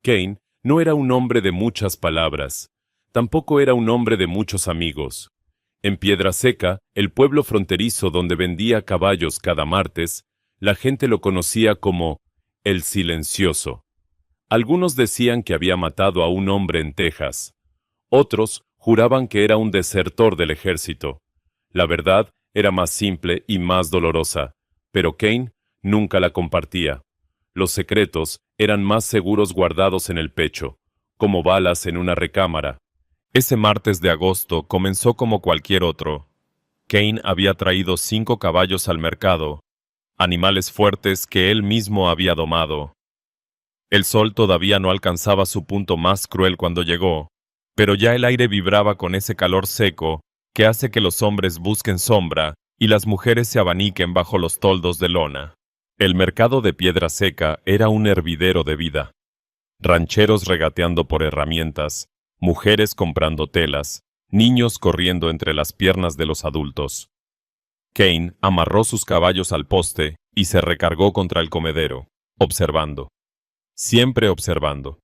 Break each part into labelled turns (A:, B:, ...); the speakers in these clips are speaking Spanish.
A: Cain no era un hombre de muchas palabras. Tampoco era un hombre de muchos amigos. En Piedraseca, el pueblo fronterizo donde vendía caballos cada martes, la gente lo conocía como el Silencioso. Algunos decían que había matado a un hombre en Texas. Otros juraban que era un desertor del ejército. La verdad era más simple y más dolorosa, pero Cain nunca la compartía. Los secretos eran más seguros guardados en el pecho, como balas en una recámara. Ese martes de agosto comenzó como cualquier otro. Cain había traído 5 caballos al mercado, animales fuertes que él mismo había domado. El sol todavía no alcanzaba su punto más cruel cuando llegó, pero ya el aire vibraba con ese calor seco que hace que los hombres busquen sombra y las mujeres se abaniquen bajo los toldos de lona. El mercado de Piedraseca era un hervidero de vida. Rancheros regateando por herramientas, mujeres comprando telas, niños corriendo entre las piernas de los adultos. Cain amarró sus caballos al poste y se recargó contra el comedero, observando. Siempre observando.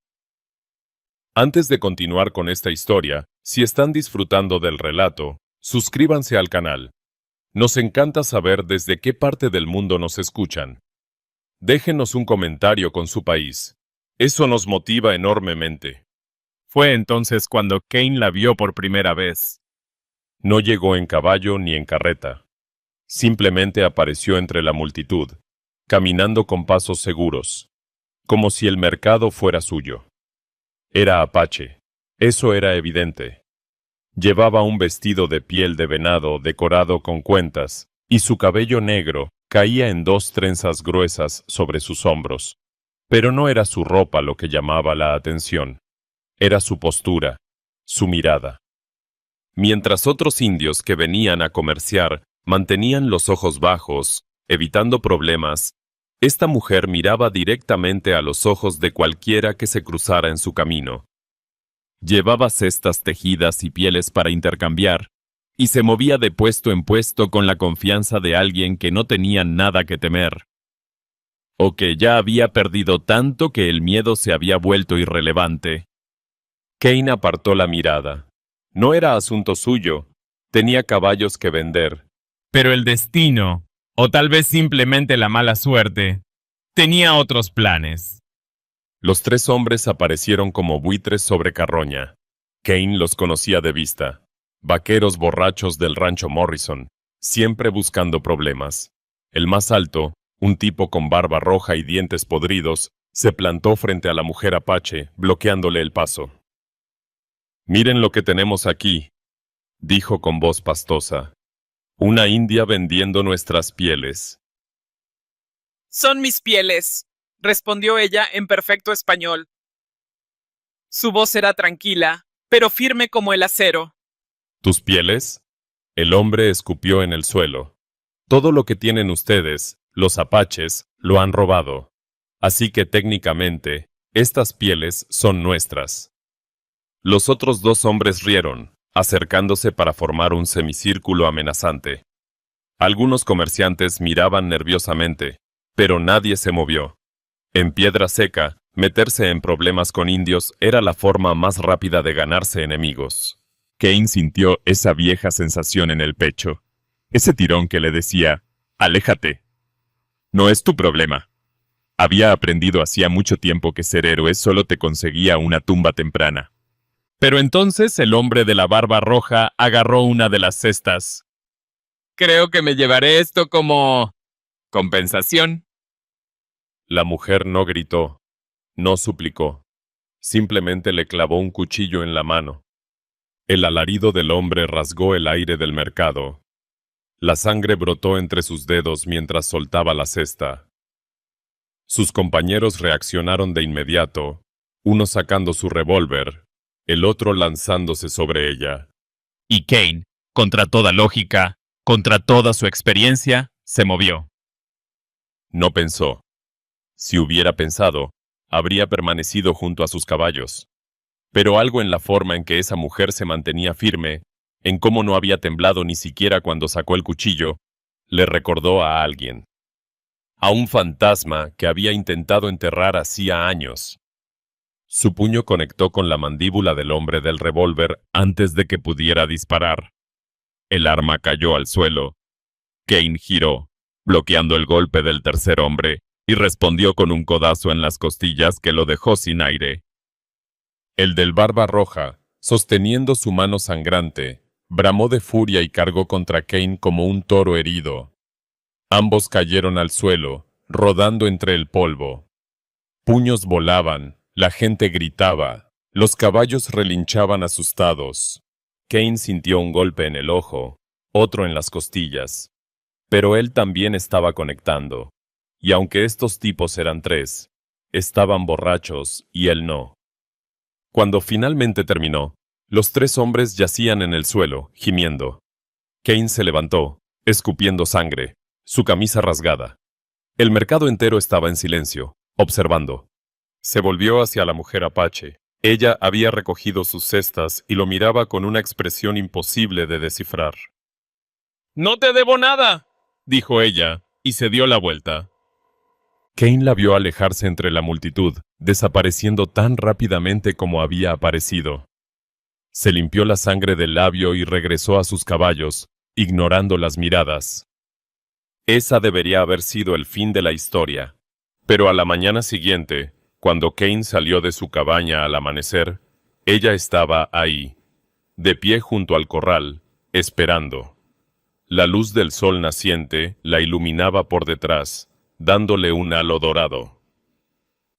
A: Antes de continuar con esta historia, si están disfrutando del relato, suscríbanse al canal. Nos encanta saber desde qué parte del mundo nos escuchan. Déjenos un comentario con su país. Eso nos motiva enormemente.
B: Fue entonces cuando Cain la vio por primera vez.
A: No llegó en caballo ni en carreta. Simplemente apareció entre la multitud, caminando con pasos seguros, como si el mercado fuera suyo. Era apache, eso era evidente. Llevaba un vestido de piel de venado decorado con cuentas, y su cabello negro caía en 2 trenzas gruesas sobre sus hombros. Pero no era su ropa lo que llamaba la atención. Era su postura, su mirada. Mientras otros indios que venían a comerciar mantenían los ojos bajos, evitando problemas, esta mujer miraba directamente a los ojos de cualquiera que se cruzara en su camino. Llevaba cestas tejidas y pieles para intercambiar, y se movía de puesto en puesto con la confianza de alguien que no tenía nada que temer, o que ya había perdido tanto que el miedo se había vuelto irrelevante. Cain apartó la mirada. No era asunto suyo, tenía caballos que vender.
B: Pero el destino, o tal vez simplemente la mala suerte, tenía otros planes.
A: Los 3 hombres aparecieron como buitres sobre carroña. Cain los conocía de vista. Vaqueros borrachos del rancho Morrison, siempre buscando problemas. El más alto, un tipo con barba roja y dientes podridos, se plantó frente a la mujer apache, bloqueándole el paso. «Miren lo que tenemos aquí», dijo con voz pastosa. «Una india vendiendo nuestras pieles».
C: «Son mis pieles», respondió ella en perfecto español. Su voz era tranquila, pero firme como el acero.
A: ¿Tus pieles? El hombre escupió en el suelo. Todo lo que tienen ustedes, los apaches, lo han robado. Así que técnicamente, estas pieles son nuestras. Los otros 2 hombres rieron, acercándose para formar un semicírculo amenazante. Algunos comerciantes miraban nerviosamente, pero nadie se movió. En Piedraseca, meterse en problemas con indios era la forma más rápida de ganarse enemigos. Cain sintió esa vieja sensación en el pecho, ese tirón que le decía, «Aléjate. No es tu problema». Había aprendido hacía mucho tiempo que ser héroe solo te conseguía una tumba temprana. Pero entonces el hombre de la barba roja agarró una de las cestas.
B: Creo que me llevaré esto como compensación.
A: La mujer no gritó, no suplicó. Simplemente le clavó un cuchillo en la mano. El alarido del hombre rasgó el aire del mercado. La sangre brotó entre sus dedos mientras soltaba la cesta. Sus compañeros reaccionaron de inmediato, uno sacando su revólver, el otro lanzándose sobre ella.
B: Y Cain, contra toda lógica, contra toda su experiencia, se movió.
A: No pensó. Si hubiera pensado, habría permanecido junto a sus caballos. Pero algo en la forma en que esa mujer se mantenía firme, en cómo no había temblado ni siquiera cuando sacó el cuchillo, le recordó a alguien. A un fantasma que había intentado enterrar hacía años. Su puño conectó con la mandíbula del hombre del revólver antes de que pudiera disparar. El arma cayó al suelo. Kane giró, bloqueando el golpe del tercer hombre, y respondió con un codazo en las costillas que lo dejó sin aire. El del barba roja, sosteniendo su mano sangrante, bramó de furia y cargó contra Kane como un toro herido. Ambos cayeron al suelo, rodando entre el polvo. Puños volaban, la gente gritaba, los caballos relinchaban asustados. Kane sintió un golpe en el ojo, otro en las costillas. Pero él también estaba conectando. Y aunque estos tipos eran tres, estaban borrachos y él no. Cuando finalmente terminó, los tres hombres yacían en el suelo, gimiendo. Kane se levantó, escupiendo sangre, su camisa rasgada. El mercado entero estaba en silencio, observando. Se volvió hacia la mujer apache. Ella había recogido sus cestas y lo miraba con una expresión imposible de descifrar.
B: «No te debo nada», dijo ella, y se dio la vuelta.
A: Kane la vio alejarse entre la multitud, desapareciendo tan rápidamente como había aparecido. Se limpió la sangre del labio y regresó a sus caballos, ignorando las miradas. Esa debería haber sido el fin de la historia. Pero a la mañana siguiente, cuando Kane salió de su cabaña al amanecer, ella estaba ahí, de pie junto al corral, esperando. La luz del sol naciente la iluminaba por detrás, dándole un halo dorado.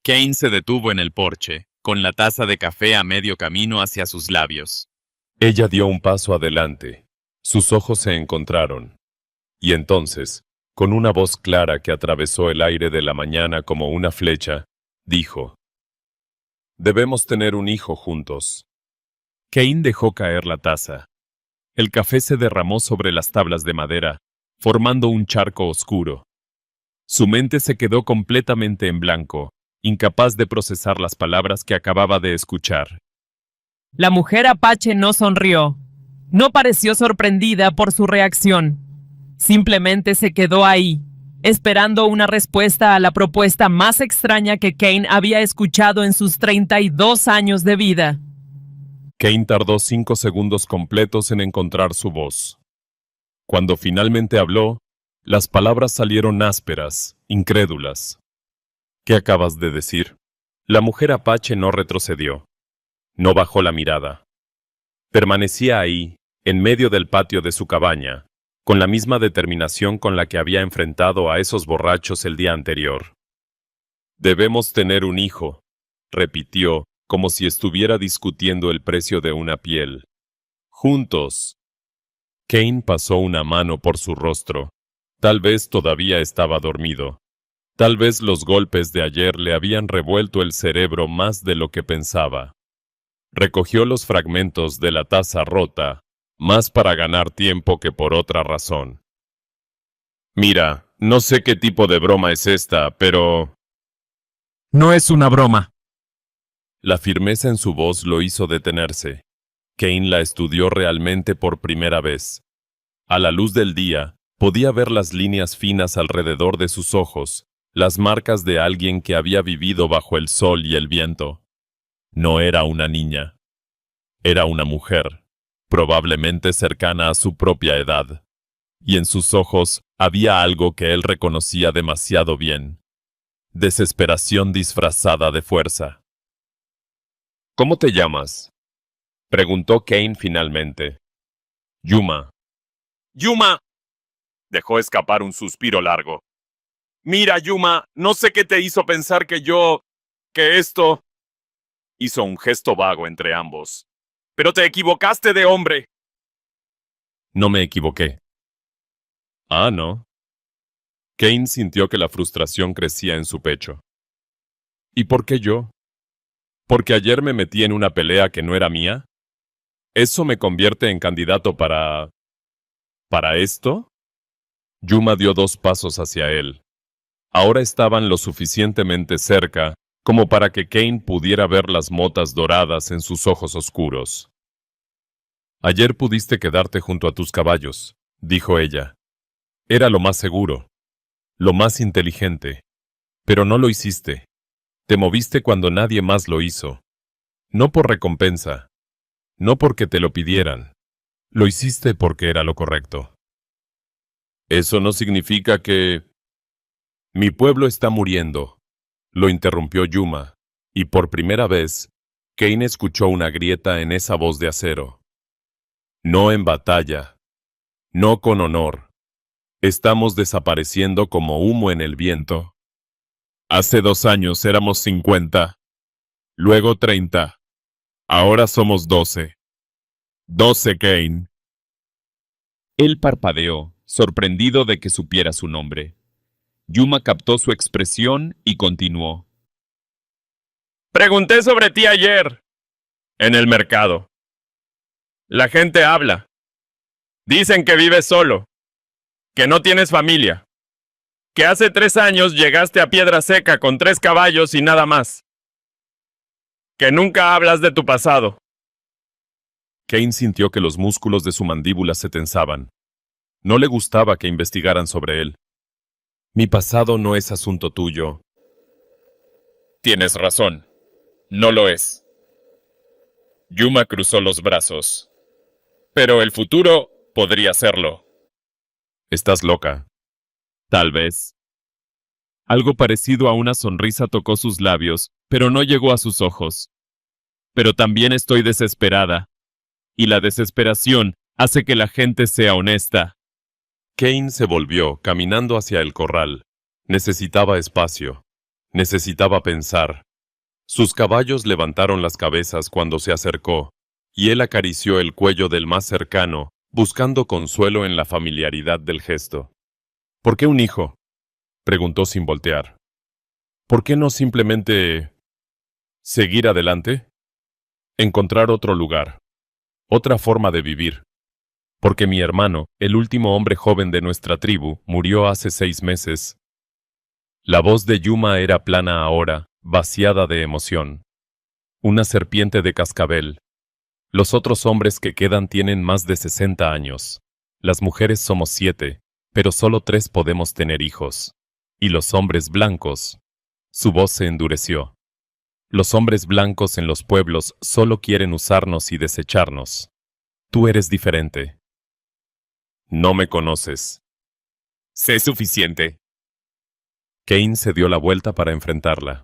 B: Kane se detuvo en el porche, con la taza de café a medio camino hacia sus labios.
A: Ella dio un paso adelante. Sus ojos se encontraron. Y entonces, con una voz clara que atravesó el aire de la mañana como una flecha, dijo: «Debemos tener un hijo juntos». Kane dejó caer la taza. El café se derramó sobre las tablas de madera, formando un charco oscuro. Su mente se quedó completamente en blanco, incapaz de procesar las palabras que acababa de escuchar.
D: La mujer apache no sonrió. No pareció sorprendida por su reacción. Simplemente se quedó ahí, esperando una respuesta a la propuesta más extraña que Kane había escuchado en sus 32 años de vida.
A: Kane tardó 5 segundos completos en encontrar su voz. Cuando finalmente habló, las palabras salieron ásperas, incrédulas. «¿Qué acabas de decir?» La mujer apache no retrocedió. No bajó la mirada. Permanecía ahí, en medio del patio de su cabaña, con la misma determinación con la que había enfrentado a esos borrachos el día anterior. «Debemos tener un hijo», repitió, como si estuviera discutiendo el precio de una piel. «Juntos». Kane pasó una mano por su rostro. Tal vez todavía estaba dormido. Tal vez los golpes de ayer le habían revuelto el cerebro más de lo que pensaba. Recogió los fragmentos de la taza rota, más para ganar tiempo que por otra razón. «Mira, no sé qué tipo de broma es esta, pero...»
B: «No es una broma».
A: La firmeza en su voz lo hizo detenerse. Kane la estudió realmente por primera vez. A la luz del día, podía ver las líneas finas alrededor de sus ojos, las marcas de alguien que había vivido bajo el sol y el viento. No era una niña. Era una mujer, probablemente cercana a su propia edad. Y en sus ojos había algo que él reconocía demasiado bien. Desesperación disfrazada de fuerza. «¿Cómo te llamas?», preguntó Kane finalmente. «Yuma». «Yuma». Dejó escapar un suspiro largo. «Mira, Yuma, no sé qué te hizo pensar que esto...» Hizo un gesto vago entre ambos. «Pero te equivocaste de hombre». «No me equivoqué». «Ah, ¿no?». Kane sintió que la frustración crecía en su pecho. «¿Y por qué yo? ¿Porque ayer me metí en una pelea que no era mía? ¿Eso me convierte en candidato para esto?» Yuma dio 2 pasos hacia él. Ahora estaban lo suficientemente cerca como para que Kane pudiera ver las motas doradas en sus ojos oscuros. «Ayer pudiste quedarte junto a tus caballos», dijo ella. «Era lo más seguro, lo más inteligente. Pero no lo hiciste. Te moviste cuando nadie más lo hizo, No por recompensa, no porque te lo pidieran. Lo hiciste porque era lo correcto. Eso no significa que... Mi pueblo está muriendo, lo interrumpió Yuma, y por primera vez, Cain escuchó una grieta en esa voz de acero. No en batalla, no con honor. Estamos desapareciendo como humo en el viento. Hace 2 años éramos 50, luego 30, ahora somos 12. 12, Cain.
B: Él parpadeó, sorprendido de que supiera su nombre. Yuma captó su expresión y continuó.
E: Pregunté sobre ti ayer, en el mercado. La gente habla. Dicen que vives solo, que no tienes familia, que hace 3 años llegaste a Piedra Seca con 3 caballos y nada más, que nunca hablas de tu pasado.
A: Cain sintió que los músculos de su mandíbula se tensaban. No le gustaba que investigaran sobre él. Mi pasado no es asunto tuyo.
B: Tienes razón. No lo es. Yuma cruzó los brazos. Pero el futuro podría serlo.
A: Estás loca.
B: Tal vez. Algo parecido a una sonrisa tocó sus labios, pero no llegó a sus ojos. Pero también estoy desesperada. Y la desesperación hace que la gente sea honesta.
A: Cain se volvió, caminando hacia el corral. Necesitaba espacio. Necesitaba pensar. Sus caballos levantaron las cabezas cuando se acercó, y él acarició el cuello del más cercano, buscando consuelo en la familiaridad del gesto. ¿Por qué un hijo?, preguntó sin voltear. ¿Por qué no simplemente seguir adelante? Encontrar otro lugar, otra forma de vivir. Porque mi hermano, el último hombre joven de nuestra tribu, murió hace 6 meses. La voz de Yuma era plana ahora, vaciada de emoción. Una serpiente de cascabel. Los otros hombres que quedan tienen más de 60 años. Las mujeres somos 7, pero solo 3 podemos tener hijos. Y los hombres blancos. Su voz se endureció. Los hombres blancos en los pueblos solo quieren usarnos y desecharnos. Tú eres diferente. No me conoces.
B: Sé suficiente.
A: Cain se dio la vuelta para enfrentarla.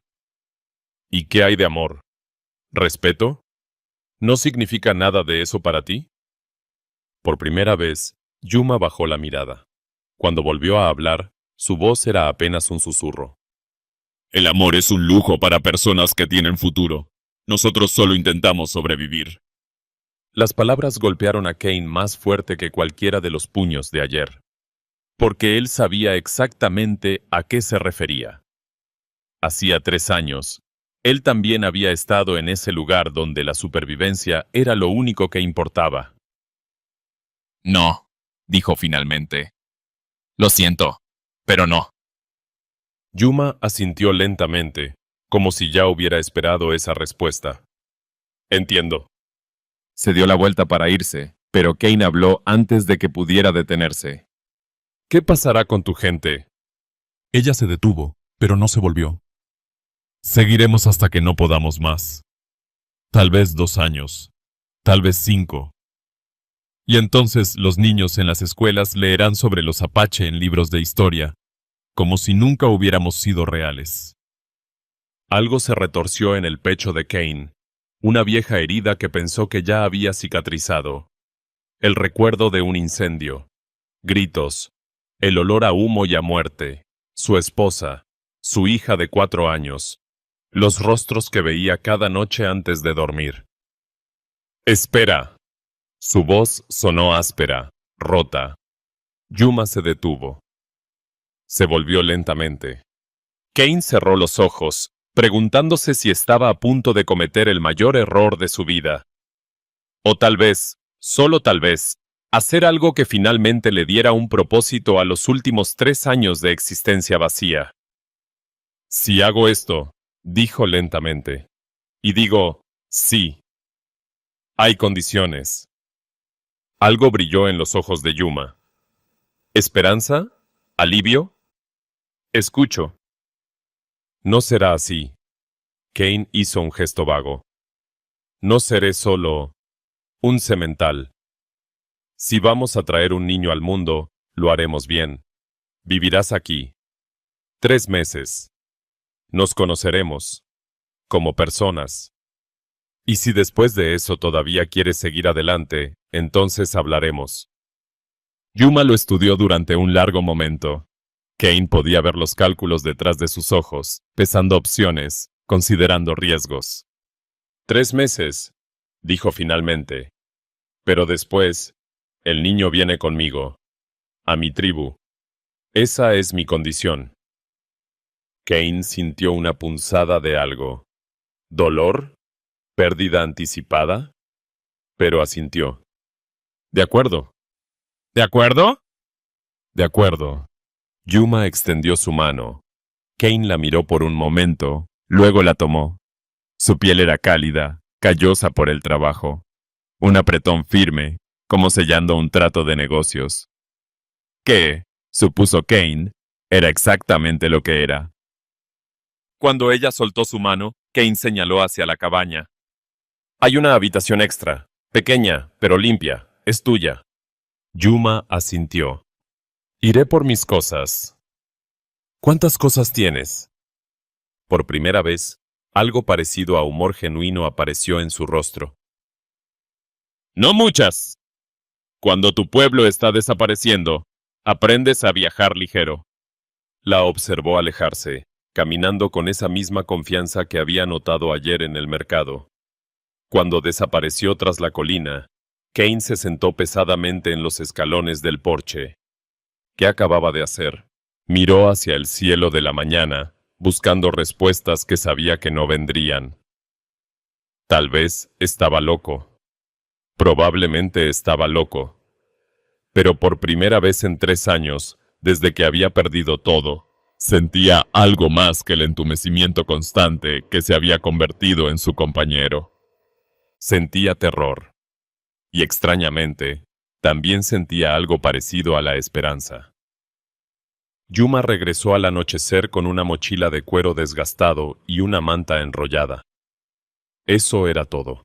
A: ¿Y qué hay de amor? ¿Respeto? ¿No significa nada de eso para ti? Por primera vez, Yuma bajó la mirada. Cuando volvió a hablar, su voz era apenas un susurro.
B: El amor es un lujo para personas que tienen futuro. Nosotros solo intentamos sobrevivir.
A: Las palabras golpearon a Cain más fuerte que cualquiera de los puños de ayer, porque él sabía exactamente a qué se refería. Hacía 3 años, él también había estado en ese lugar donde la supervivencia era lo único que importaba.
B: No, dijo finalmente. Lo siento, pero no.
A: Yuma asintió lentamente, como si ya hubiera esperado esa respuesta. Entiendo.
B: Se dio la vuelta para irse, pero Cain habló antes de que pudiera detenerse.
A: ¿Qué pasará con tu gente? Ella se detuvo, pero no se volvió. Seguiremos hasta que no podamos más. Tal vez 2 años, tal vez 5. Y entonces los niños en las escuelas leerán sobre los Apache en libros de historia, como si nunca hubiéramos sido reales. Algo se retorció en el pecho de Cain, una vieja herida que pensó que ya había cicatrizado. El recuerdo de un incendio, gritos, el olor a humo y a muerte, su esposa, su hija de 4 años, los rostros que veía cada noche antes de dormir. ¡Espera! Su voz sonó áspera, rota. Yuma se detuvo. Se volvió lentamente. Cain cerró los ojos, preguntándose si estaba a punto de cometer el mayor error de su vida. O tal vez, solo tal vez, hacer algo que finalmente le diera un propósito a los últimos 3 años de existencia vacía. Si hago esto, dijo lentamente, y digo, sí. Hay condiciones. Algo brilló en los ojos de Yuma. ¿Esperanza? ¿Alivio? Escucho. No será así. Cain hizo un gesto vago. No seré solo un semental. Si vamos a traer un niño al mundo, lo haremos bien. Vivirás aquí 3 meses. Nos conoceremos como personas. Y si después de eso todavía quieres seguir adelante, entonces hablaremos. Yuma lo estudió durante un largo momento. Kane podía ver los cálculos detrás de sus ojos, pesando opciones, considerando riesgos. 3 meses, dijo finalmente. Pero después, el niño viene conmigo, a mi tribu. Esa es mi condición. Kane sintió una punzada de algo. ¿Dolor? ¿Pérdida anticipada? Pero asintió. De acuerdo.
B: ¿De acuerdo?
A: De acuerdo. Yuma extendió su mano. Kane la miró por un momento, luego la tomó. Su piel era cálida, callosa por el trabajo. Un apretón firme, como sellando un trato de negocios. Que, supuso Kane, era exactamente lo que era. Cuando ella soltó su mano, Kane señaló hacia la cabaña. Hay una habitación extra, pequeña, pero limpia. Es tuya. Yuma asintió. Iré por mis cosas. ¿Cuántas cosas tienes? Por primera vez, algo parecido a humor genuino apareció en su rostro.
B: No muchas. Cuando tu pueblo está desapareciendo, aprendes a viajar ligero.
A: La observó alejarse, caminando con esa misma confianza que había notado ayer en el mercado. Cuando desapareció tras la colina, Kane se sentó pesadamente en los escalones del porche. ¿Qué acababa de hacer? Miró hacia el cielo de la mañana, buscando respuestas que sabía que no vendrían. Tal vez estaba loco. Probablemente estaba loco. Pero por primera vez en 3 años, desde que había perdido todo, sentía algo más que el entumecimiento constante que se había convertido en su compañero. Sentía terror. Y extrañamente, también sentía algo parecido a la esperanza. Yuma regresó al anochecer con una mochila de cuero desgastado y una manta enrollada. Eso era todo.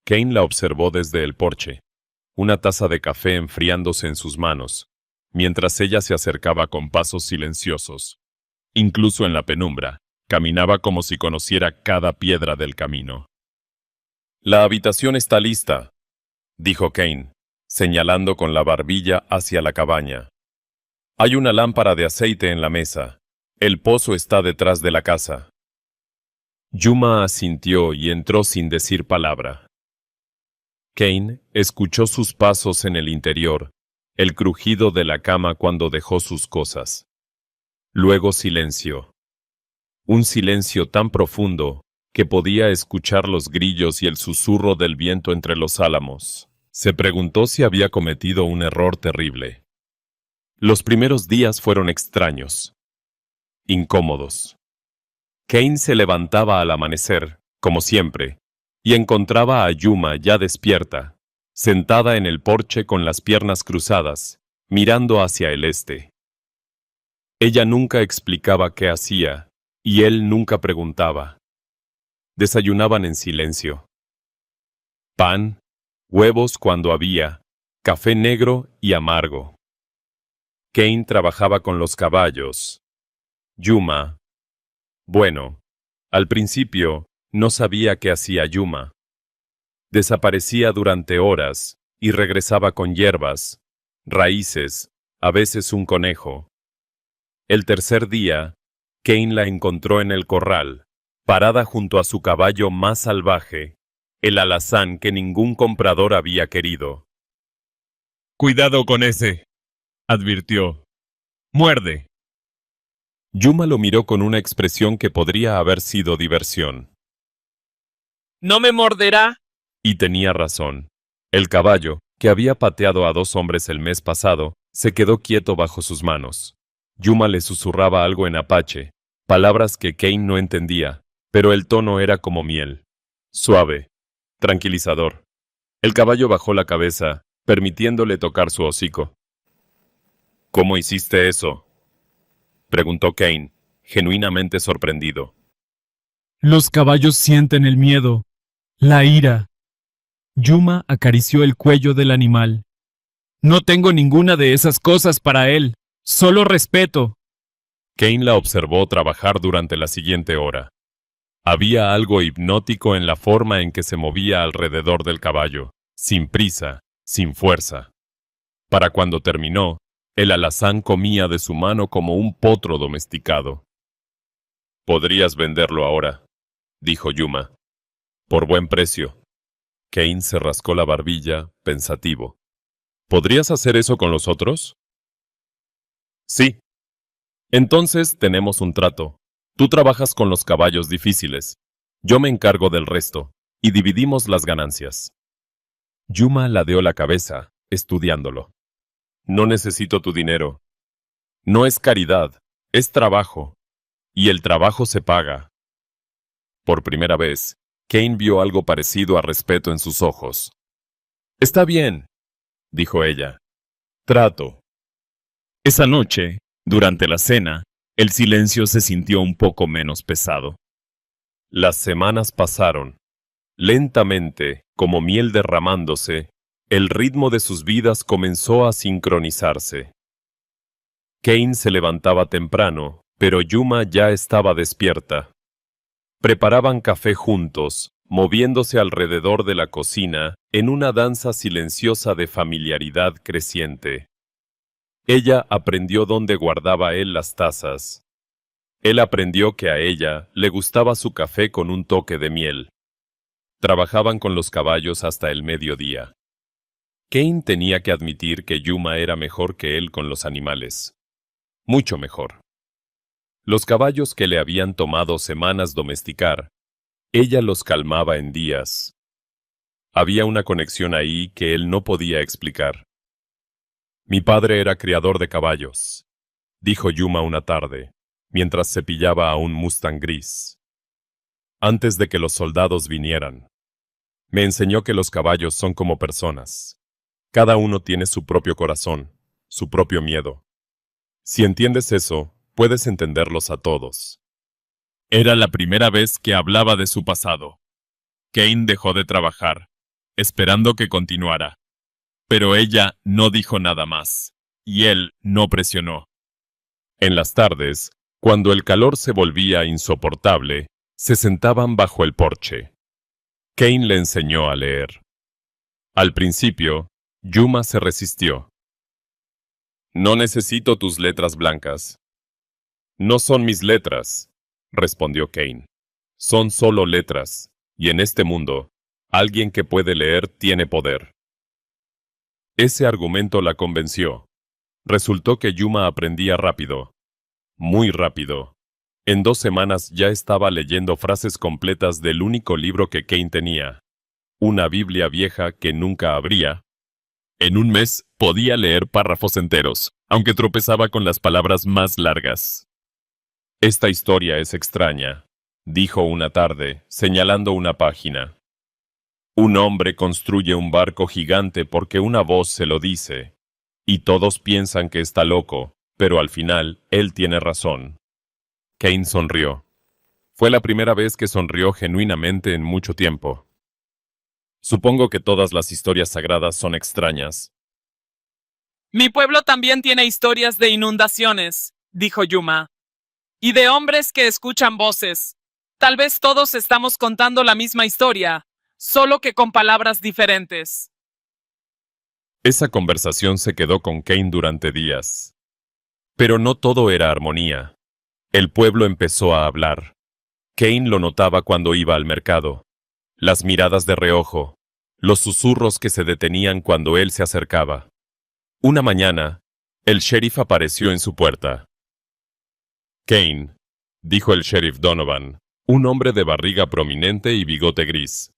A: Kane la observó desde el porche, una taza de café enfriándose en sus manos, mientras ella se acercaba con pasos silenciosos. Incluso en la penumbra, caminaba como si conociera cada piedra del camino. La habitación está lista, dijo Kane, señalando con la barbilla hacia la cabaña. Hay una lámpara de aceite en la mesa. El pozo está detrás de la casa. Yuma asintió y entró sin decir palabra. Kane escuchó sus pasos en el interior, el crujido de la cama cuando dejó sus cosas. Luego silencio. Un silencio tan profundo que podía escuchar los grillos y el susurro del viento entre los álamos. Se preguntó si había cometido un error terrible. Los primeros días fueron extraños, incómodos. Kane se levantaba al amanecer, como siempre, y encontraba a Yuma ya despierta, sentada en el porche con las piernas cruzadas, mirando hacia el este. Ella nunca explicaba qué hacía, y él nunca preguntaba. Desayunaban en silencio. Pan, huevos cuando había, café negro y amargo. Kane trabajaba con los caballos. Yuma. Bueno, al principio no sabía qué hacía Yuma. Desaparecía durante horas y regresaba con hierbas, raíces, a veces un conejo. El tercer día, Kane la encontró en el corral, parada junto a su caballo más salvaje, el alazán que ningún comprador había querido.
B: Cuidado con ese, advirtió. Muerde.
A: Yuma lo miró con una expresión que podría haber sido diversión.
C: ¿No me morderá?
A: Y tenía razón. El caballo, que había pateado a 2 hombres el mes pasado, se quedó quieto bajo sus manos. Yuma le susurraba algo en apache, palabras que Kane no entendía, pero el tono era como miel. Suave, tranquilizador. El caballo bajó la cabeza, permitiéndole tocar su hocico. ¿Cómo hiciste eso?, preguntó Kane, genuinamente sorprendido.
B: Los caballos sienten el miedo. La ira. Yuma acarició el cuello del animal. No tengo ninguna de esas cosas para él, solo respeto.
A: Kane la observó trabajar durante la siguiente hora. Había algo hipnótico en la forma en que se movía alrededor del caballo, sin prisa, sin fuerza. Para cuando terminó, el alazán comía de su mano como un potro domesticado. «Podrías venderlo ahora», dijo Yuma. «Por buen precio». Kane se rascó la barbilla, pensativo. «¿Podrías hacer eso con los otros?» «Sí». «Entonces tenemos un trato. Tú trabajas con los caballos difíciles. Yo me encargo del resto, y dividimos las ganancias». Yuma ladeó la cabeza, estudiándolo. «No necesito tu dinero. No es caridad, es trabajo. Y el trabajo se paga». Por primera vez, Kane vio algo parecido a respeto en sus ojos. «Está bien», dijo ella. «Trato».
B: Esa noche, durante la cena, el silencio se sintió un poco menos pesado.
A: Las semanas pasaron. Lentamente, como miel derramándose, el ritmo de sus vidas comenzó a sincronizarse. Kane se levantaba temprano, pero Yuma ya estaba despierta. Preparaban café juntos, moviéndose alrededor de la cocina en una danza silenciosa de familiaridad creciente. Ella aprendió dónde guardaba él las tazas. Él aprendió que a ella le gustaba su café con un toque de miel. Trabajaban con los caballos hasta el mediodía. Kane tenía que admitir que Yuma era mejor que él con los animales. Mucho mejor. Los caballos que le habían tomado semanas domesticar, ella los calmaba en días. Había una conexión ahí que él no podía explicar. «Mi padre era criador de caballos», dijo Yuma una tarde, mientras cepillaba a un Mustang gris. «Antes de que los soldados vinieran. Me enseñó que los caballos son como personas. Cada uno tiene su propio corazón, su propio miedo. Si entiendes eso, puedes entenderlos a todos».
B: Era la primera vez que hablaba de su pasado. Kane dejó de trabajar, esperando que continuara. Pero ella no dijo nada más, y él no presionó.
A: En las tardes, cuando el calor se volvía insoportable, se sentaban bajo el porche. Kane le enseñó a leer. Al principio, Yuma se resistió. «No necesito tus letras blancas». «No son mis letras», respondió Kane. «Son solo letras, y en este mundo, alguien que puede leer tiene poder». Ese argumento la convenció. Resultó que Yuma aprendía rápido. Muy rápido. En 2 semanas ya estaba leyendo frases completas del único libro que Kane tenía. Una Biblia vieja que nunca abría. En un mes podía leer párrafos enteros, aunque tropezaba con las palabras más largas. «Esta historia es extraña», dijo una tarde, señalando una página. «Un hombre construye un barco gigante porque una voz se lo dice, y todos piensan que está loco, pero al final él tiene razón». Kane sonrió. Fue la primera vez que sonrió genuinamente en mucho tiempo. «Supongo que todas las historias sagradas son extrañas».
C: Mi pueblo también tiene historias de inundaciones, dijo Yuma. Y de hombres que escuchan voces. Tal vez todos estamos contando la misma historia, solo que con palabras diferentes.
A: Esa conversación se quedó con Kane durante días. Pero no todo era armonía. El pueblo empezó a hablar. Kane lo notaba cuando iba al mercado. Las miradas de reojo, los susurros que se detenían cuando él se acercaba. Una mañana, el sheriff apareció en su puerta. «Kane», dijo el sheriff Donovan, un hombre de barriga prominente y bigote gris.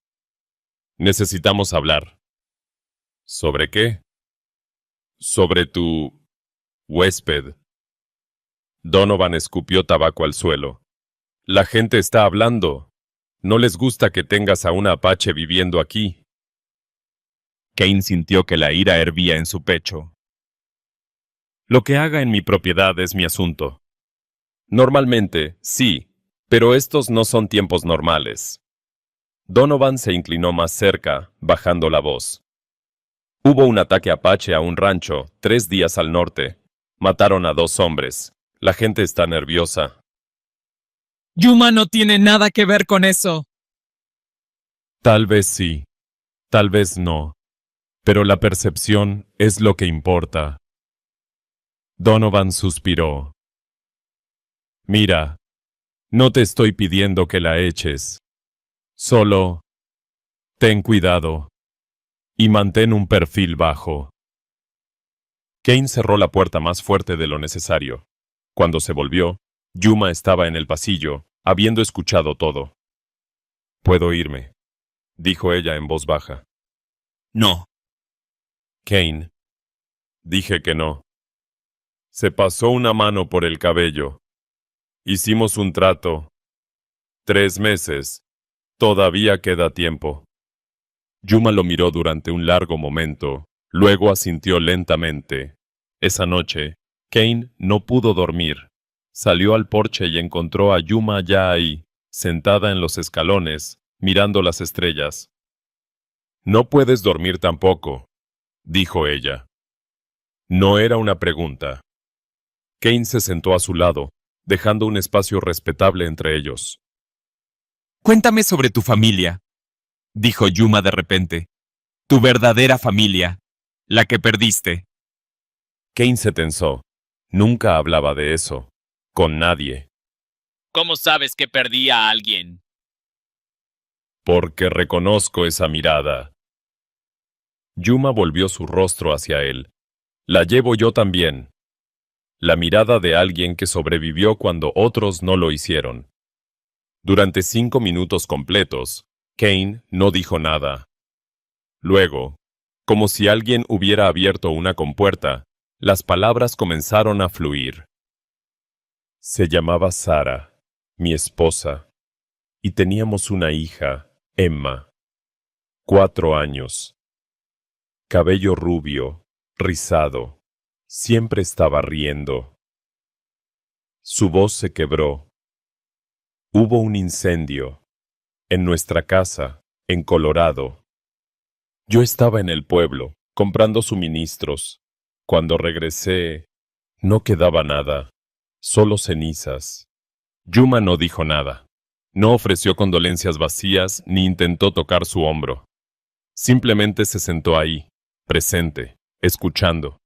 A: «Necesitamos hablar». «¿Sobre qué?» «Sobre tu huésped». Donovan escupió tabaco al suelo. «La gente está hablando. No les gusta que tengas a un apache viviendo aquí».
B: Kane sintió que la ira hervía en su pecho.
A: «Lo que haga en mi propiedad es mi asunto». «Normalmente, sí, pero estos no son tiempos normales». Donovan se inclinó más cerca, bajando la voz. Hubo un ataque apache a un rancho 3 días al norte. Mataron a 2 hombres. La gente está nerviosa.
C: Yuma no tiene nada que ver con eso.
A: Tal vez sí, tal vez no. Pero la percepción es lo que importa. Donovan suspiró. Mira, no te estoy pidiendo que la eches. Solo, ten cuidado. Y mantén un perfil bajo. Kane cerró la puerta más fuerte de lo necesario. Cuando se volvió, Yuma estaba en el pasillo, habiendo escuchado todo. «Puedo irme», dijo ella en voz baja.
B: No.
A: Kane. Dije que no. Se pasó una mano por el cabello. Hicimos un trato. 3 meses. Todavía queda tiempo. Yuma lo miró durante un largo momento, luego asintió lentamente. Esa noche, Kane no pudo dormir. Salió al porche y encontró a Yuma ya ahí, sentada en los escalones, mirando las estrellas. «No puedes dormir tampoco», dijo ella. No era una pregunta. Kane se sentó a su lado, dejando un espacio respetable entre ellos.
B: Cuéntame sobre tu familia, dijo Yuma de repente. Tu verdadera familia, la que perdiste.
A: Kane se tensó. Nunca hablaba de eso. Con nadie.
B: ¿Cómo sabes que perdí a alguien?
A: Porque reconozco esa mirada. Yuma volvió su rostro hacia él. La llevo yo también. La mirada de alguien que sobrevivió cuando otros no lo hicieron. Durante 5 minutos completos, Kane no dijo nada. Luego, como si alguien hubiera abierto una compuerta, las palabras comenzaron a fluir. Se llamaba Sara, mi esposa, y teníamos una hija, Emma, 4 años. Cabello rubio, rizado, siempre estaba riendo. Su voz se quebró. Hubo un incendio, en nuestra casa, en Colorado. Yo estaba en el pueblo, comprando suministros. Cuando regresé, no quedaba nada, solo cenizas. Yuma no dijo nada. No ofreció condolencias vacías ni intentó tocar su hombro. Simplemente se sentó ahí, presente, escuchando.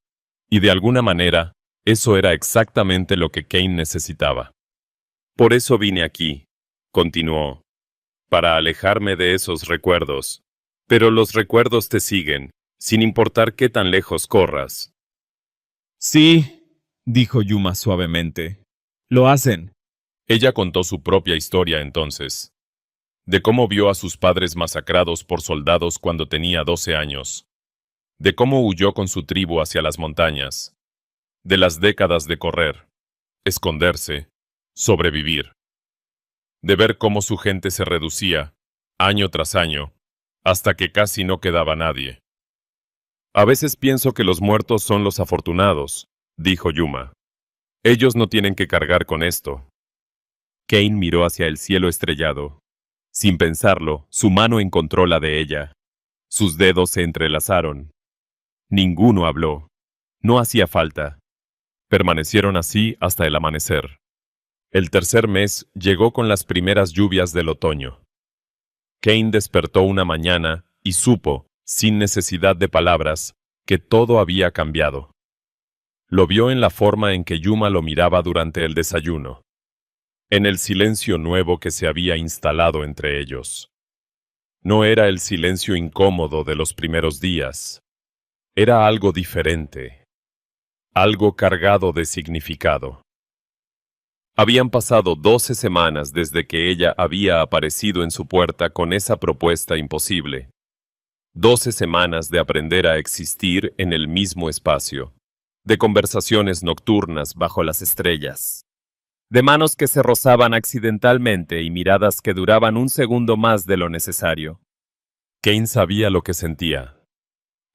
A: Y de alguna manera, eso era exactamente lo que Kane necesitaba. Por eso vine aquí, continuó, para alejarme de esos recuerdos. Pero los recuerdos te siguen, sin importar qué tan lejos corras.
B: Sí, dijo Yuma suavemente. Lo hacen.
A: Ella contó su propia historia entonces, de cómo vio a sus padres masacrados por soldados cuando tenía 12 años, de cómo huyó con su tribu hacia las montañas, de las décadas de correr, esconderse, sobrevivir, de ver cómo su gente se reducía, año tras año, hasta que casi no quedaba nadie. A veces pienso que los muertos son los afortunados, dijo Yuma. Ellos no tienen que cargar con esto. Kane miró hacia el cielo estrellado. Sin pensarlo, su mano encontró la de ella. Sus dedos se entrelazaron. Ninguno habló. No hacía falta. Permanecieron así hasta el amanecer. El tercer mes llegó con las primeras lluvias del otoño. Kane despertó una mañana y supo, sin necesidad de palabras, que todo había cambiado. Lo vio en la forma en que Yuma lo miraba durante el desayuno, en el silencio nuevo que se había instalado entre ellos. No era el silencio incómodo de los primeros días. Era algo diferente, algo cargado de significado. Habían pasado 12 semanas desde que ella había aparecido en su puerta con esa propuesta imposible. 12 semanas de aprender a existir en el mismo espacio, de conversaciones nocturnas bajo las estrellas, de manos que se rozaban accidentalmente y miradas que duraban un segundo más de lo necesario. Kane sabía lo que sentía.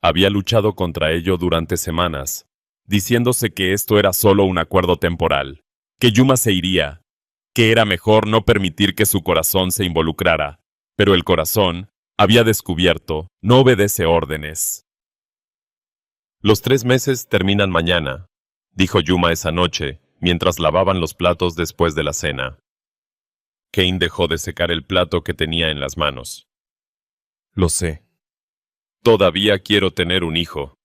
A: Había luchado contra ello durante semanas, diciéndose que esto era solo un acuerdo temporal, que Yuma se iría, que era mejor no permitir que su corazón se involucrara,
B: Pero el corazón, había descubierto, no obedece órdenes.
A: Los 3 meses terminan mañana, dijo Yuma esa noche, mientras lavaban los platos después de la cena. Kane dejó de secar el plato que tenía en las manos. Lo sé. Todavía quiero tener un hijo.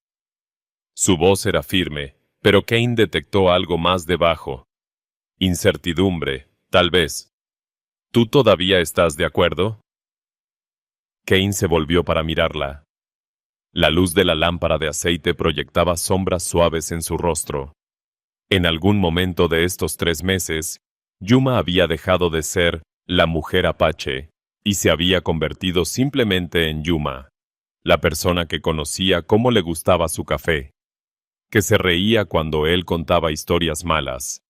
A: Su voz era firme, pero Kane detectó algo más debajo. Incertidumbre, tal vez. ¿Tú todavía estás de acuerdo? Kane se volvió para mirarla. La luz de la lámpara de aceite proyectaba sombras suaves en su rostro. En algún momento de estos 3 meses, Yuma había dejado de ser la mujer apache y se había convertido simplemente en Yuma, la persona que conocía cómo le gustaba su café, que se reía cuando él contaba historias malas,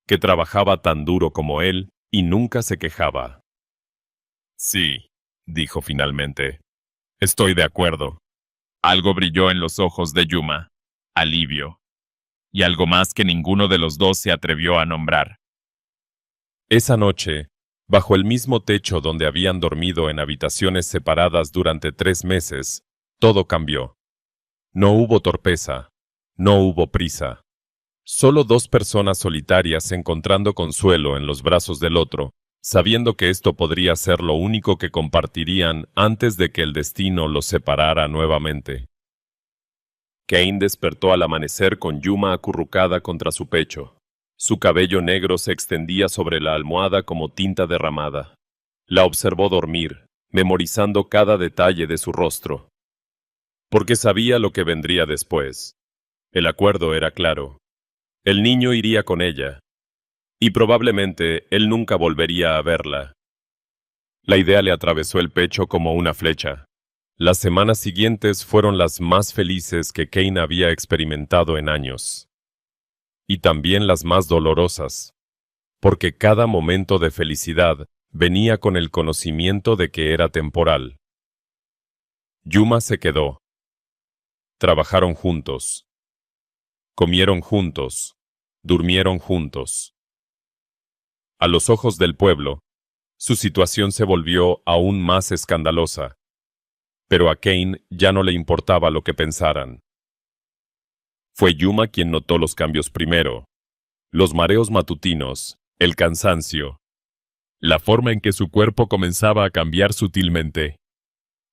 A: que trabajaba tan duro como él y nunca se quejaba.
B: Sí, dijo finalmente. Estoy de acuerdo. Algo brilló en los ojos de Yuma. Alivio. Y algo más que ninguno de los dos se atrevió a nombrar.
A: Esa noche, bajo el mismo techo donde habían dormido en habitaciones separadas durante 3 meses, todo cambió. No hubo torpeza, no hubo prisa. Solo 2 personas solitarias encontrando consuelo en los brazos del otro, sabiendo que esto podría ser lo único que compartirían antes de que el destino los separara nuevamente. Kane despertó al amanecer con Yuma acurrucada contra su pecho. Su cabello negro se extendía sobre la almohada como tinta derramada. La observó dormir, memorizando cada detalle de su rostro. Porque sabía lo que vendría después. El acuerdo era claro. El niño iría con ella. Y probablemente él nunca volvería a verla. La idea le atravesó el pecho como una flecha. Las semanas siguientes fueron las más felices que Kane había experimentado en años. Y también las más dolorosas, porque cada momento de felicidad venía con el conocimiento de que era temporal. Yuma se quedó. Trabajaron juntos. Comieron juntos. Durmieron juntos. A los ojos del pueblo, su situación se volvió aún más escandalosa. Pero a Kane ya no le importaba lo que pensaran. Fue Yuma quien notó los cambios primero. Los mareos matutinos, el cansancio, la forma en que su cuerpo comenzaba a cambiar sutilmente.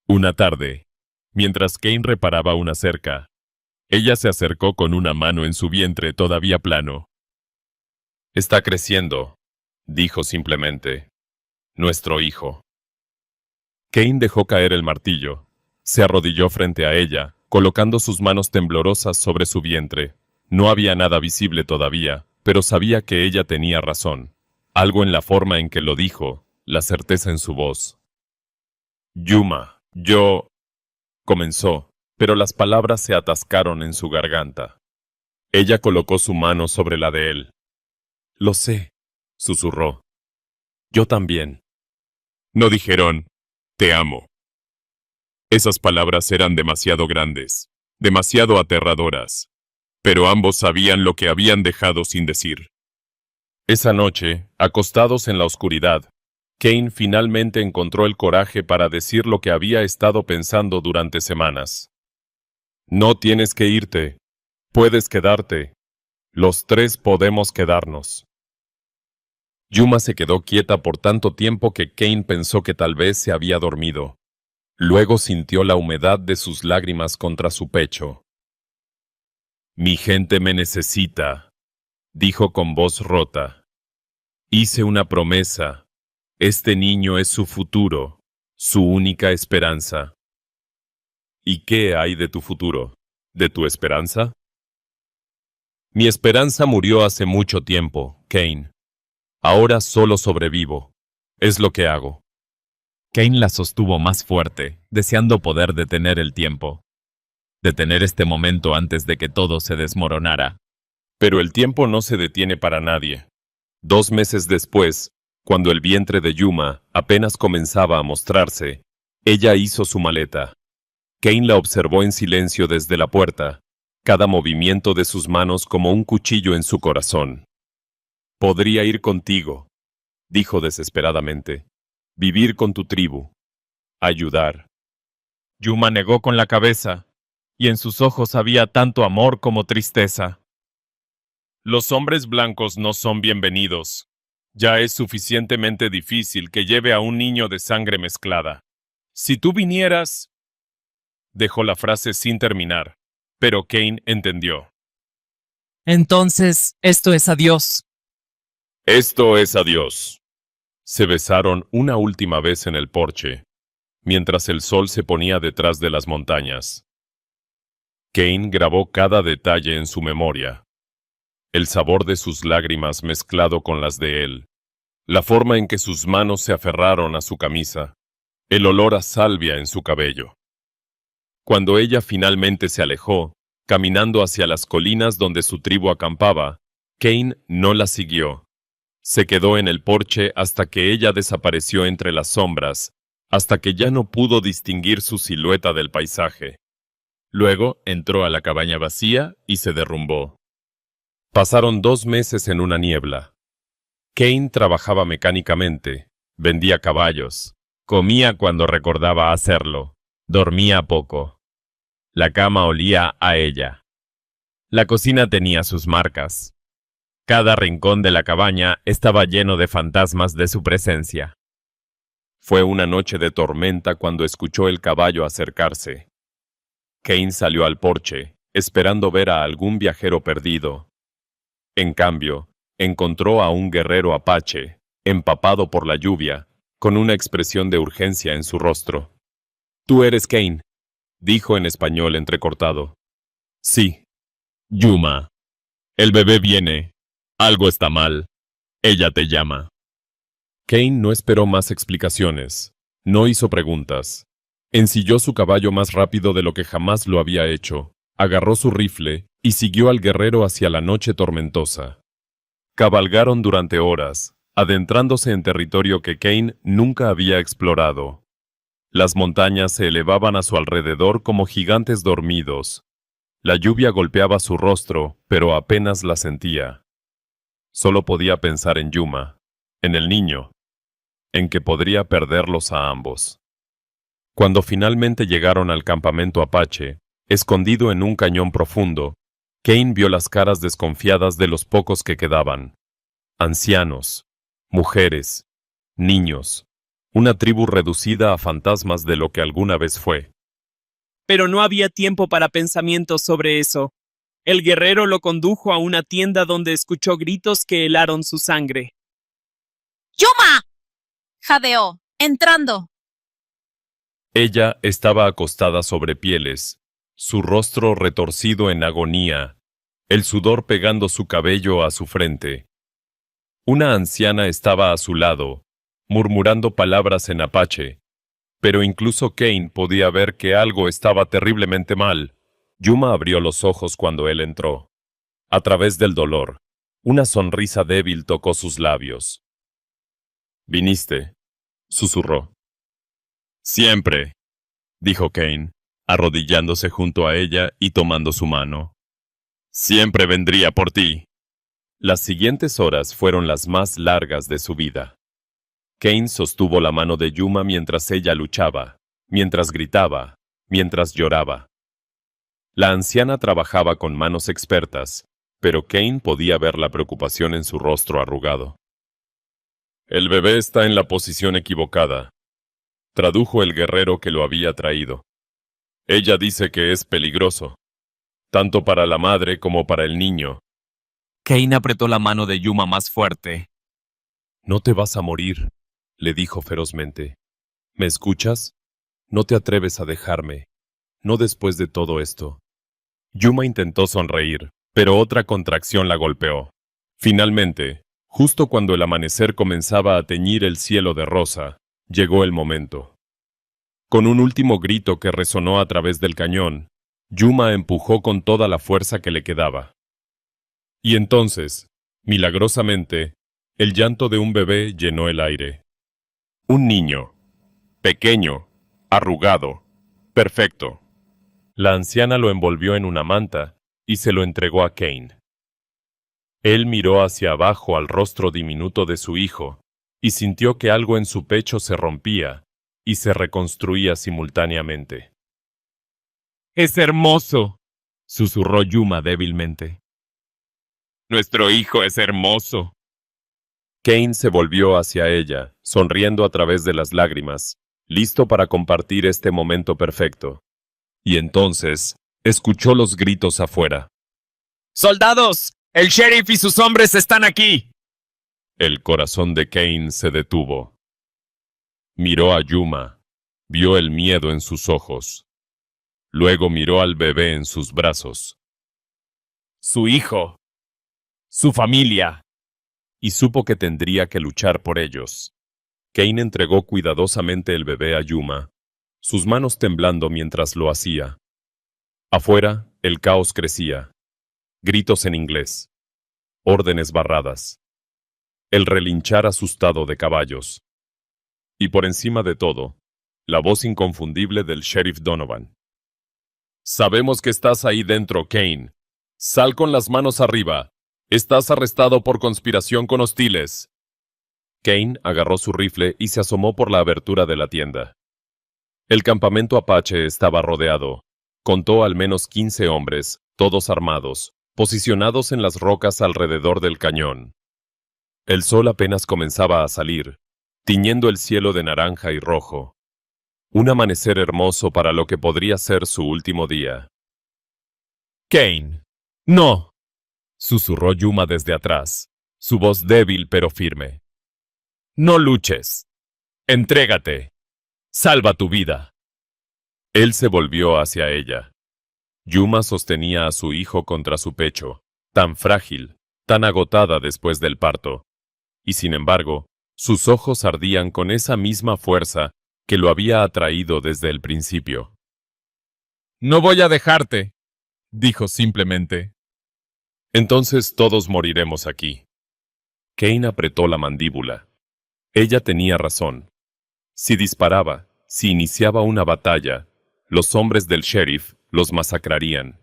A: Una tarde, mientras Kane reparaba una cerca, ella se acercó con una mano en su vientre todavía plano. «Está creciendo», dijo simplemente. «Nuestro hijo». Kane dejó caer el martillo. Se arrodilló frente a ella, colocando sus manos temblorosas sobre su vientre. No había nada visible todavía, pero sabía que ella tenía razón. Algo en la forma en que lo dijo, la certeza en su voz. «Yuma, yo...» comenzó, pero las palabras se atascaron en su garganta. Ella colocó su mano sobre la de él. «Lo sé», susurró. «Yo también». No dijeron, «Te amo». Esas palabras eran demasiado grandes, demasiado aterradoras, pero ambos sabían lo que habían dejado sin decir. Esa noche, acostados en la oscuridad, Kane finalmente encontró el coraje para decir lo que había estado pensando durante semanas. «No tienes que irte. Puedes quedarte. Los 3 podemos quedarnos». Yuma se quedó quieta por tanto tiempo que Kane pensó que tal vez se había dormido. Luego sintió la humedad de sus lágrimas contra su pecho. «Mi gente me necesita», dijo con voz rota. «Hice una promesa. Este niño es su futuro, su única esperanza». «¿Y qué hay de tu futuro? ¿De tu esperanza?» «Mi esperanza murió hace mucho tiempo, Kane. Ahora solo sobrevivo. Es lo que hago». Kane la sostuvo más fuerte, deseando poder detener el tiempo. Detener este momento antes de que todo se desmoronara. Pero el tiempo no se detiene para nadie. 2 meses después, cuando el vientre de Yuma apenas comenzaba a mostrarse, ella hizo su maleta. Kane la observó en silencio desde la puerta, cada movimiento de sus manos como un cuchillo en su corazón. «Podría ir contigo», dijo desesperadamente. «Vivir con tu tribu. Ayudar.
B: Yuma negó con la cabeza, y en sus ojos había tanto amor como tristeza.
A: Los hombres blancos no son bienvenidos. Ya es suficientemente difícil que lleve a un niño de sangre mezclada. Si tú vinieras... Dejó la frase sin terminar, pero Kane entendió.
C: Entonces, esto es adiós.
A: Esto es adiós. Se besaron una última vez en el porche, mientras el sol se ponía detrás de las montañas. Kane grabó cada detalle en su memoria. El sabor de sus lágrimas mezclado con las de él, la forma en que sus manos se aferraron a su camisa, el olor a salvia en su cabello. Cuando ella finalmente se alejó, caminando hacia las colinas donde su tribu acampaba, Kane no la siguió. Se quedó en el porche hasta que ella desapareció entre las sombras, hasta que ya no pudo distinguir su silueta del paisaje. Luego entró a la cabaña vacía y se derrumbó. Pasaron 2 meses en una niebla. Kane trabajaba mecánicamente, vendía caballos, comía cuando recordaba hacerlo, dormía poco. La cama olía a ella. La cocina tenía sus marcas. Cada rincón de la cabaña estaba lleno de fantasmas de su presencia. Fue una noche de tormenta cuando escuchó el caballo acercarse. Kane salió al porche, esperando ver a algún viajero perdido. En cambio, encontró a un guerrero apache, empapado por la lluvia, con una expresión de urgencia en su rostro. «Tú eres Kane», dijo en español entrecortado. «Sí». «Yuma. El bebé viene. Algo está mal. Ella te llama». Kane no esperó más explicaciones. No hizo preguntas. Ensilló su caballo más rápido de lo que jamás lo había hecho, agarró su rifle y siguió al guerrero hacia la noche tormentosa. Cabalgaron durante horas, adentrándose en territorio que Kane nunca había explorado. Las montañas se elevaban a su alrededor como gigantes dormidos. La lluvia golpeaba su rostro, pero apenas la sentía. Solo podía pensar en Yuma, en el niño, en que podría perderlos a ambos. Cuando finalmente llegaron al campamento apache, escondido en un cañón profundo, Kane vio las caras desconfiadas de los pocos que quedaban. Ancianos, mujeres, niños, una tribu reducida a fantasmas de lo que alguna vez fue.
C: Pero no había tiempo para pensamientos sobre eso. El guerrero lo condujo a una tienda donde escuchó gritos que helaron su sangre.
F: ¡Yuma! Jadeó, entrando.
A: Ella estaba acostada sobre pieles, su rostro retorcido en agonía, el sudor pegando su cabello a su frente. Una anciana estaba a su lado, murmurando palabras en apache, pero incluso Kane podía ver que algo estaba terriblemente mal. Yuma abrió los ojos cuando él entró. A través del dolor, una sonrisa débil tocó sus labios. «¿Viniste?», susurró. «Siempre», dijo Kane, arrodillándose junto a ella y tomando su mano. «Siempre vendría por ti». Las siguientes horas fueron las más largas de su vida. Kane sostuvo la mano de Yuma mientras ella luchaba, mientras gritaba, mientras lloraba. La anciana trabajaba con manos expertas, pero Kane podía ver la preocupación en su rostro arrugado. «El bebé está en la posición equivocada», tradujo el guerrero que lo había traído. «Ella dice que es peligroso, tanto para la madre como para el niño».
B: Kane apretó la mano de Yuma más fuerte.
A: «No te vas a morir», le dijo ferozmente. «¿Me escuchas? No te atreves a dejarme, no después de todo esto». Yuma intentó sonreír, pero otra contracción la golpeó. Finalmente, justo cuando el amanecer comenzaba a teñir el cielo de rosa, llegó el momento. Con un último grito que resonó a través del cañón, Yuma empujó con toda la fuerza que le quedaba. Y entonces, milagrosamente, el llanto de un bebé llenó el aire. Un niño, pequeño, arrugado, perfecto. La anciana lo envolvió en una manta y se lo entregó a Kane. Él miró hacia abajo al rostro diminuto de su hijo y sintió que algo en su pecho se rompía, y se reconstruía simultáneamente.
B: Es hermoso, susurró Yuma débilmente. Nuestro hijo es hermoso.
A: Kane se volvió hacia ella, sonriendo a través de las lágrimas, listo para compartir este momento perfecto. Y entonces, escuchó los gritos afuera.
B: ¡Soldados! ¡El sheriff y sus hombres están aquí!
A: El corazón de Kane se detuvo. Miró a Yuma, vio el miedo en sus ojos. Luego miró al bebé en sus brazos.
B: Su hijo. Su familia.
A: Y supo que tendría que luchar por ellos. Kane entregó cuidadosamente el bebé a Yuma, sus manos temblando mientras lo hacía. Afuera, el caos crecía. Gritos en inglés. Órdenes barradas. El relinchar asustado de caballos. Y por encima de todo, la voz inconfundible del sheriff Donovan. Sabemos que estás ahí dentro, Kane. Sal con las manos arriba. Estás arrestado por conspiración con hostiles. Kane agarró su rifle y se asomó por la abertura de la tienda. El campamento apache estaba rodeado. Contó al menos 15 hombres, todos armados, posicionados en las rocas alrededor del cañón. El sol apenas comenzaba a salir, tiñendo el cielo de naranja y rojo. Un amanecer hermoso para lo que podría ser su último día.
B: Kane. No.
A: Susurró Yuma desde atrás, su voz débil pero firme.
B: No luches. Entrégate. Salva tu vida.
A: Él se volvió hacia ella. Yuma sostenía a su hijo contra su pecho, tan frágil, tan agotada después del parto. Y sin embargo, sus ojos ardían con esa misma fuerza que lo había atraído desde el principio.
B: No voy a dejarte, dijo simplemente.
A: Entonces todos moriremos aquí. Kane apretó la mandíbula. Ella tenía razón. Si disparaba, si iniciaba una batalla, los hombres del sheriff los masacrarían.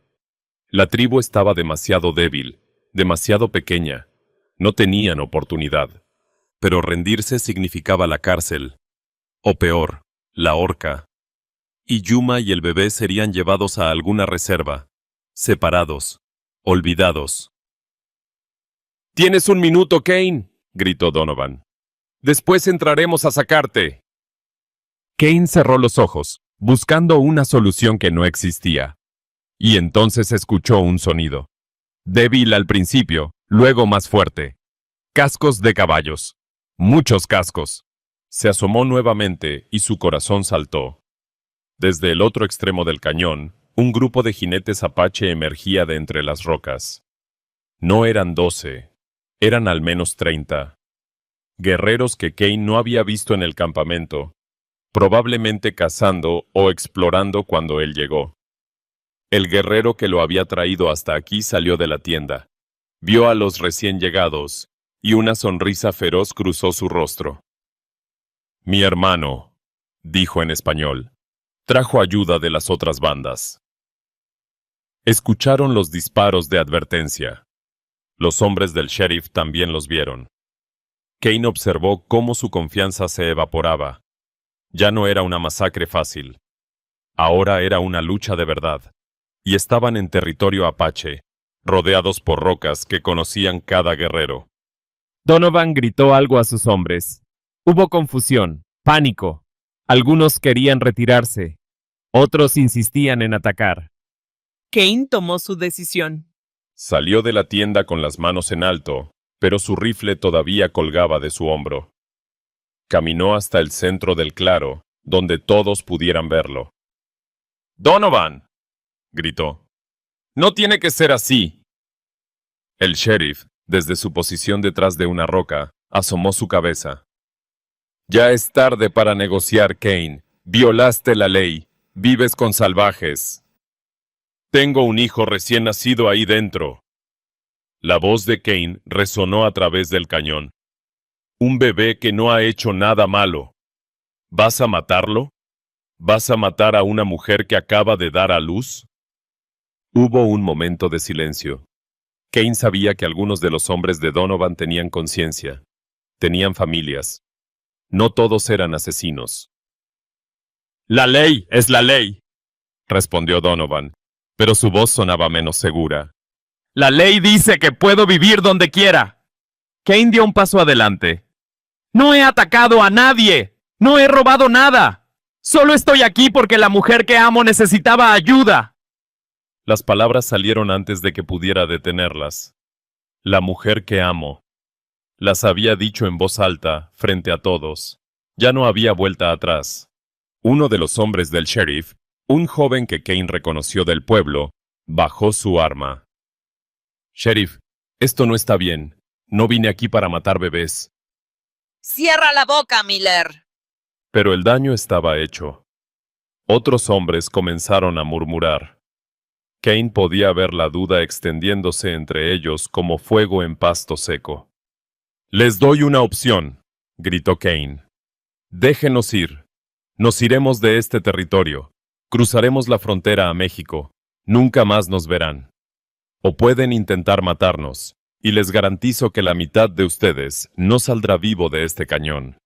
A: La tribu estaba demasiado débil, demasiado pequeña. No tenían oportunidad. Pero rendirse significaba la cárcel. O peor, la horca. Y Yuma y el bebé serían llevados a alguna reserva, separados, olvidados. «¡Tienes un minuto, Kane!», gritó Donovan. «Después entraremos a sacarte». Kane cerró los ojos, buscando una solución que no existía. Y entonces escuchó un sonido. Débil al principio, luego más fuerte. Cascos de caballos. Muchos cascos. Se asomó nuevamente y su corazón saltó. Desde el otro extremo del cañón, un grupo de jinetes apache emergía de entre las rocas. No eran 12, eran al menos 30. Guerreros que Kane no había visto en el campamento, probablemente cazando o explorando cuando él llegó. El guerrero que lo había traído hasta aquí salió de la tienda. Vio a los recién llegados, y una sonrisa feroz cruzó su rostro. «Mi hermano», dijo en español, «trajo ayuda de las otras bandas». Escucharon los disparos de advertencia. Los hombres del sheriff también los vieron. Kane observó cómo su confianza se evaporaba. Ya no era una masacre fácil. Ahora era una lucha de verdad. Y estaban en territorio apache, rodeados por rocas que conocían cada guerrero.
B: Donovan gritó algo a sus hombres. Hubo confusión, pánico. Algunos querían retirarse. Otros insistían en atacar.
D: Kane tomó su decisión.
A: Salió de la tienda con las manos en alto, pero su rifle todavía colgaba de su hombro. Caminó hasta el centro del claro, donde todos pudieran verlo. «¡Donovan!», gritó. «No tiene que ser así». El sheriff, desde su posición detrás de una roca, asomó su cabeza. «Ya es tarde para negociar, Kane. Violaste la ley. Vives con salvajes. Tengo un hijo recién nacido ahí dentro». La voz de Kane resonó a través del cañón. «Un bebé que no ha hecho nada malo. ¿Vas a matarlo? ¿Vas a matar a una mujer que acaba de dar a luz?» Hubo un momento de silencio. Kane sabía que algunos de los hombres de Donovan tenían conciencia. Tenían familias. No todos eran asesinos.
B: La ley es la ley, respondió Donovan, pero su voz sonaba menos segura. La ley dice que puedo vivir donde quiera. Kane dio un paso adelante. No he atacado a nadie. No he robado nada. Solo estoy aquí porque la mujer que amo necesitaba ayuda.
A: Las palabras salieron antes de que pudiera detenerlas. La mujer que amo. Las había dicho en voz alta, frente a todos. Ya no había vuelta atrás. Uno de los hombres del sheriff, un joven que Kane reconoció del pueblo, bajó su arma. Sheriff, esto no está bien. No vine aquí para matar bebés.
F: Cierra la boca, Miller.
A: Pero el daño estaba hecho. Otros hombres comenzaron a murmurar. Kane podía ver la duda extendiéndose entre ellos como fuego en pasto seco. Les doy una opción, gritó Kane. Déjenos ir. Nos iremos de este territorio. Cruzaremos la frontera a México. Nunca más nos verán. O pueden intentar matarnos, y les garantizo que la mitad de ustedes no saldrá vivo de este cañón.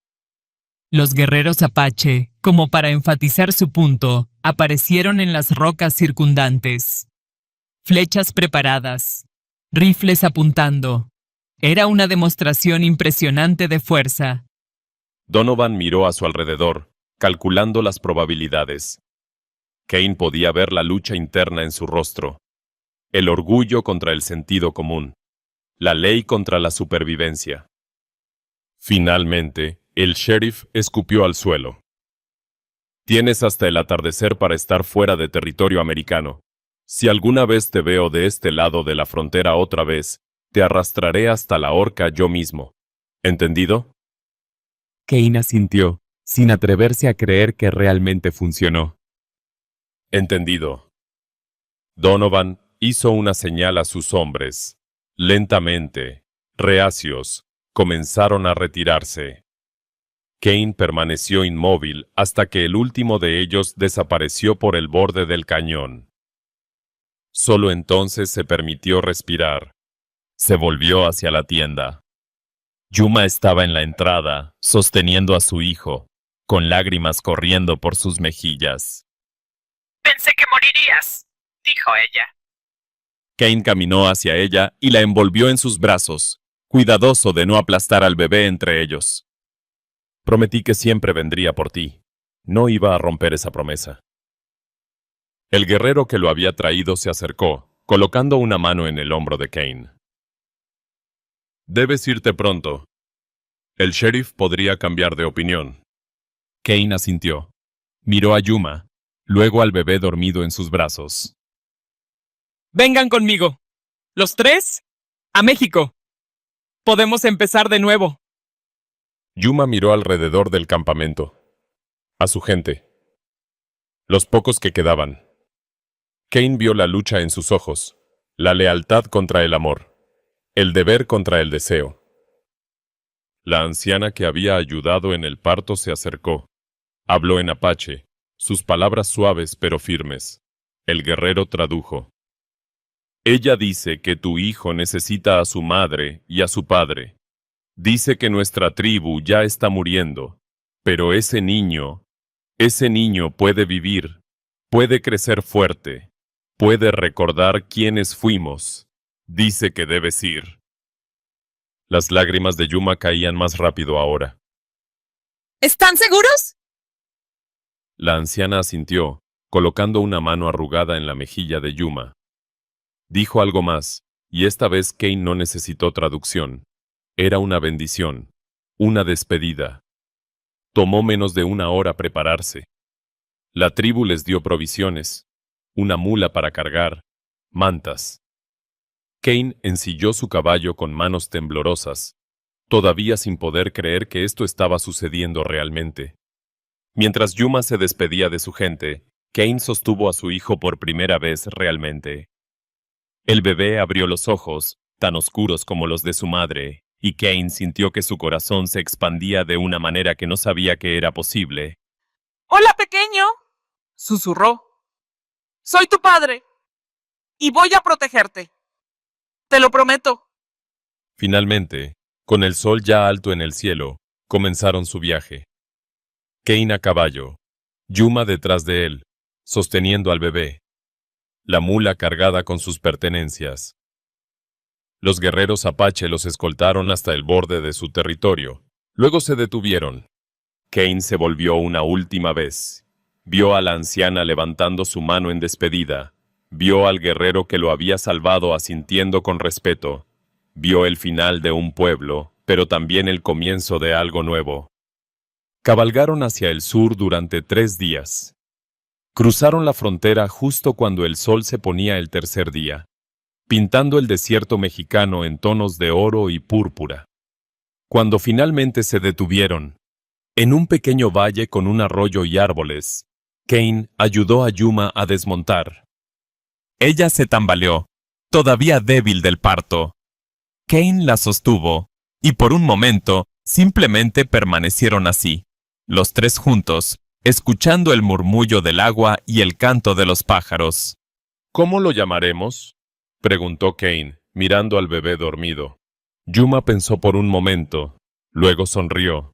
D: Los guerreros apache, como para enfatizar su punto, aparecieron en las rocas circundantes. Flechas preparadas, rifles apuntando. Era una demostración impresionante de fuerza.
A: Donovan miró a su alrededor, calculando las probabilidades. Kane podía ver la lucha interna en su rostro. El orgullo contra el sentido común. La ley contra la supervivencia. Finalmente, el sheriff escupió al suelo. Tienes hasta el atardecer para estar fuera de territorio americano. Si alguna vez te veo de este lado de la frontera otra vez, te arrastraré hasta la horca yo mismo. ¿Entendido?
B: Kane asintió, sin atreverse a creer que realmente funcionó.
A: Entendido. Donovan hizo una señal a sus hombres. Lentamente, reacios, comenzaron a retirarse. Kane permaneció inmóvil hasta que el último de ellos desapareció por el borde del cañón. Solo entonces se permitió respirar. Se volvió hacia la tienda. Yuma estaba en la entrada, sosteniendo a su hijo, con lágrimas corriendo por sus mejillas.
C: Pensé que morirías, dijo ella.
A: Kane caminó hacia ella y la envolvió en sus brazos, cuidadoso de no aplastar al bebé entre ellos. Prometí que siempre vendría por ti. No iba a romper esa promesa. El guerrero que lo había traído se acercó, colocando una mano en el hombro de Kane. Debes irte pronto. El sheriff podría cambiar de opinión. Kane asintió. Miró a Yuma, luego al bebé dormido en sus brazos.
C: Vengan conmigo. Los tres, a México. Podemos empezar de nuevo.
A: Yuma miró alrededor del campamento. A su gente. Los pocos que quedaban. Kane vio la lucha en sus ojos, la lealtad contra el amor, el deber contra el deseo. La anciana que había ayudado en el parto se acercó. Habló en apache, sus palabras suaves pero firmes. El guerrero tradujo. Ella dice que tu hijo necesita a su madre y a su padre. Dice que nuestra tribu ya está muriendo, pero ese niño puede vivir, puede crecer fuerte, puede recordar quiénes fuimos. Dice que debes ir. Las lágrimas de Yuma caían más rápido ahora.
F: ¿Están seguros?
A: La anciana asintió, colocando una mano arrugada en la mejilla de Yuma. Dijo algo más, y esta vez Kane no necesitó traducción. Era una bendición, una despedida. Tomó menos de una hora prepararse. La tribu les dio provisiones, una mula para cargar, mantas. Kane ensilló su caballo con manos temblorosas, todavía sin poder creer que esto estaba sucediendo realmente. Mientras Yuma se despedía de su gente, Kane sostuvo a su hijo por primera vez realmente. El bebé abrió los ojos, tan oscuros como los de su madre, y Kane sintió que su corazón se expandía de una manera que no sabía que era posible.
C: Hola, pequeño, susurró. Soy tu padre, y voy a protegerte. Te lo prometo.
A: Finalmente, con el sol ya alto en el cielo, comenzaron su viaje. Kane a caballo, Yuma detrás de él, sosteniendo al bebé, la mula cargada con sus pertenencias. Los guerreros apache los escoltaron hasta el borde de su territorio. Luego se detuvieron. Kane se volvió una última vez. Vio a la anciana levantando su mano en despedida. Vio al guerrero que lo había salvado asintiendo con respeto. Vio el final de un pueblo, pero también el comienzo de algo nuevo. Cabalgaron hacia el sur durante 3 días. Cruzaron la frontera justo cuando el sol se ponía el tercer día, pintando el desierto mexicano en tonos de oro y púrpura. Cuando finalmente se detuvieron, en un pequeño valle con un arroyo y árboles, Kane ayudó a Yuma a desmontar. Ella se tambaleó, todavía débil del parto. Kane la sostuvo, y por un momento simplemente permanecieron así, los tres juntos, escuchando el murmullo del agua y el canto de los pájaros. ¿Cómo lo llamaremos?, preguntó Kane, mirando al bebé dormido. Yuma pensó por un momento, luego sonrió.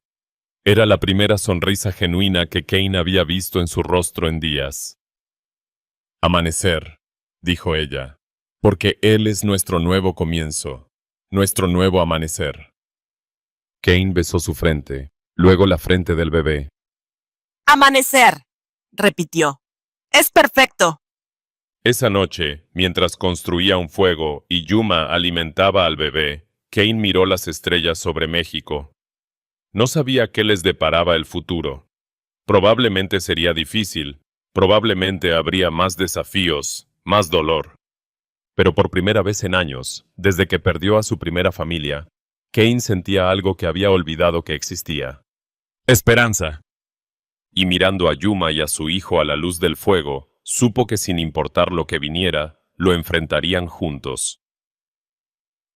A: Era la primera sonrisa genuina que Kane había visto en su rostro en días. Amanecer, dijo ella, porque él es nuestro nuevo comienzo, nuestro nuevo amanecer. Kane besó su frente, luego la frente del bebé.
F: Amanecer, repitió. Es perfecto.
A: Esa noche, mientras construía un fuego y Yuma alimentaba al bebé, Kane miró las estrellas sobre México. No sabía qué les deparaba el futuro. Probablemente sería difícil, probablemente habría más desafíos, más dolor. Pero por primera vez en años, desde que perdió a su primera familia, Kane sentía algo que había olvidado que existía. Esperanza. Y mirando a Yuma y a su hijo a la luz del fuego, supo que sin importar lo que viniera, lo enfrentarían juntos.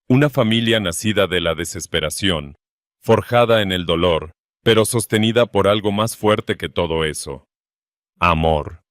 A: Una familia nacida de la desesperación, forjada en el dolor, pero sostenida por algo más fuerte que todo eso. Amor.